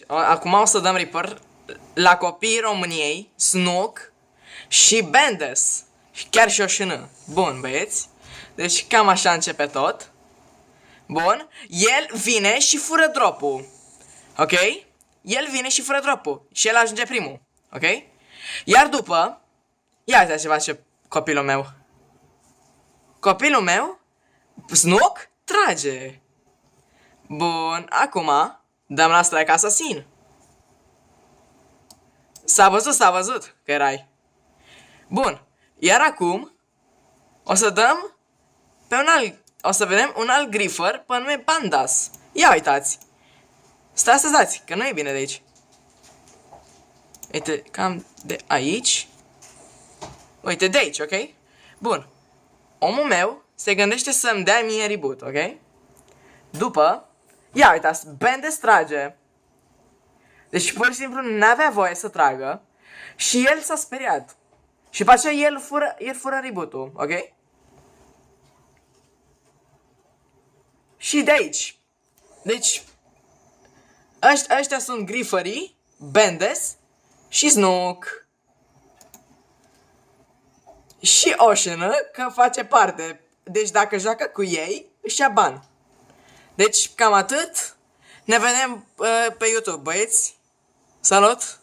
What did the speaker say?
acum o să dăm Reaper la copiii României, Snook și Bendes. Și chiar și Oșină. Bun, băieți. Deci cam așa începe tot. Bun. El vine și fură drop-ul. Ok? El vine și fură drop-ul. Și el ajunge primul. Ok? Iar după... Ia uite ce face copilul meu. Copilul meu, Snook, trage. Bun, acum dăm la strike asasin. S-a văzut că erai. Bun, iar acum o să dăm pe un alt, o să vedem un alt grifer pe nume Pandas. Ia uitați. Stați, că nu e bine de aici. Uite, cam de aici. Uite, de aici, ok? Bun. Omul meu se gândește să-mi dea mie reboot, ok? După, ia uitați, Bendes trage. Deci pur și simplu n-avea voie să tragă. Și el s-a speriat. Și pe aceea el fură reboot-ul, ok? Și de aici. Deci, ăștia sunt griferii, Bendes și Snook. Și Ocean, că face parte. Deci dacă joacă cu ei, își ia bani. Deci cam atât. Ne vedem pe YouTube, băieți. Salut!